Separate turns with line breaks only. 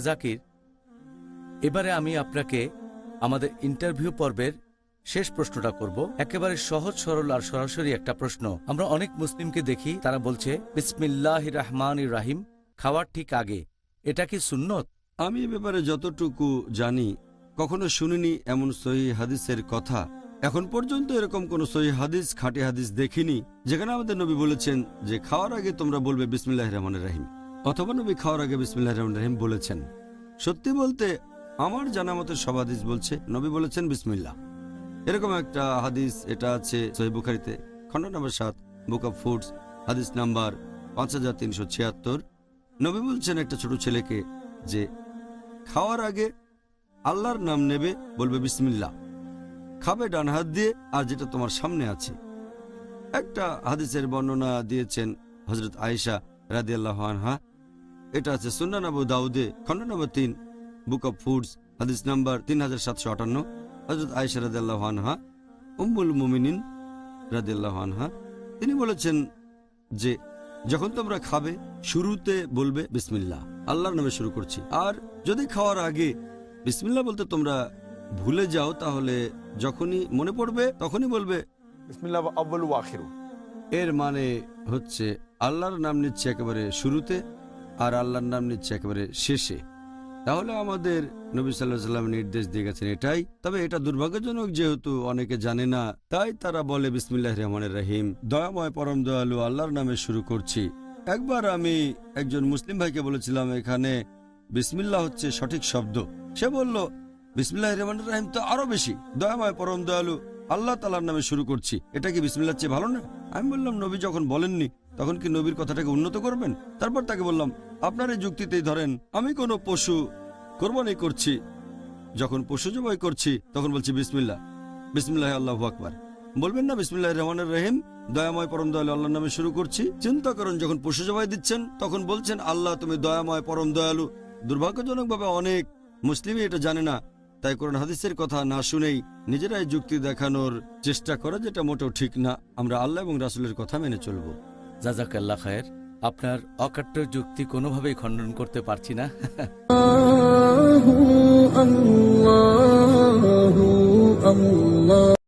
জাকির, এবারে আমি আপনাকে আমাদের ইন্টারভিউ পর্বের শেষ প্রশ্নটা করব। একেবারে সহজ সরল আর সরাসরি একটা প্রশ্ন। আমরা অনেক মুসলিমকে দেখি, তারা বলছে বিসমিল্লাহির রহমানির রাহিম খাওয়ার ঠিক আগে। এটা কি সুন্নত?
আমি এ ব্যাপারে যতটুকু জানি, কখনো শুনিনি এমন সহিহ হাদিসের কথা। এখন পর্যন্ত এরকম কোন সহিহ হাদিস, খাঁটি হাদিস দেখিনি যেখানে আমাদের নবী বলেছেন যে খাওয়ার আগে তোমরা বলবে বিসমিল্লাহির রহমানির রাহিম, অথবা নবী খাওয়ার আগে বিসমিল্লাহির রহমানির রাহিম বলেছেন। সত্যি বলতে আমার জানা মতে সব হাদিস বলছে নবী বলেছেন বিসমিল্লাহ। এরকম একটা হাদিস, এটা আছে সহিহ বুখারীতে, খণ্ড নম্বর 7, বুক অব ফুডস, হাদিস নাম্বার 5376। নবী বলছেন একটা ছোট ছেলেকে যে খাওয়ার আগে আল্লাহর নাম নেবে, বলবে বিসমিল্লাহ, খাবে ডান হাত দিয়ে আর যেটা তোমার সামনে আছে। একটা হাদিসের বর্ণনা দিয়েছেন হযরত আয়েশা রাদিয়াল্লাহু আনহা, এটা আছে সুনান আবু দাউদে, খণ্ড নম্বর 3, বুক অব ফুডস, হাদিস নাম্বার 3758। হযরত আয়েশা রাদিয়াল্লাহু আনহা, উম্মুল মুমিনিন রাদিয়াল্লাহু আনহা, তিনি বলেছেন যে যখন তোমরা খাবে শুরুতে বলবে বিসমিল্লাহ, আল্লাহর নামে শুরু করছি। আর যদি খাওয়ার আগে বিসমিল্লাহ বলতে তোমরা ভুলে যাও, তাহলে যখনই মনে পড়বে তখনই বলবে
বিসমিল্লাহ আউয়ালু ওয়া আখিরু।
এর মানে হচ্ছে আল্লাহর নাম নিচ্ছে একেবারে শুরুতে আর আল্লাহর নাম নিচ্ছে একেবারে শেষে। তাহলে আমাদের নবী সাল্লাল্লাহু আলাইহি ওয়াসাল্লাম নির্দেশ দিয়ে গেছেন এটাই। তবে এটা দুর্ভাগ্যজনক, যেহেতু অনেকে জানে না, তাই তারা বলে বিসমিল্লাহির রহমানির রহিম, দয়াময় পরম দয়ালু আল্লাহর নামে শুরু করছি। একবার আমি একজন মুসলিম ভাইকে বলেছিলাম এখানে বিসমিল্লাহ হচ্ছে সঠিক শব্দ। সে বলল বিসমিল্লাহির রহমানির রহিম তো আরো বেশি, দয়াময় পরম দয়ালু আল্লাহ তাআলার নামে শুরু করছি, এটা কি বিসমিল্লাহর চেয়ে ভালো না? আমি বললাম নবী যখন বলেননি তখন কি নবীর কথাটাকে উন্নত করবেন? তারপর তাকে বললাম আপনার এই যুক্তিতেই ধরেন আমি কোনো পশু কোরবানি করছি, যখন পশু জবাই করছি তখন বলছি বিসমিল্লাহ, বিসমিল্লাহ আল্লাহু আকবার, বলবেন না বিসমিল্লাহির রহমানির রহিম, দয়াময় পরম দয়ালু আল্লাহর নামে শুরু করছি? চিন্তা করুন, যখন পশু জবাই দিচ্ছেন তখন বলছেন আল্লাহ তুমি দয়াময় পরম দয়ালু। দুর্ভাগ্যজনকভাবে অনেক মুসলিমই এটা জানে না, তাই কোরআন হাদিসের কথা না শুনেই নিজেরাই যুক্তি দেখানোর চেষ্টা করে, যেটা মোটেও ঠিক না। আমরা আল্লাহ এবং রাসূলের কথা মেনে চলব।
জাযাকাল্লাহ খায়ের। আপনার অকাট্য যুক্তি কোনোভাবেই খণ্ডন করতে পারছি না।
আল্লাহু আল্লাহু আল্লাহ।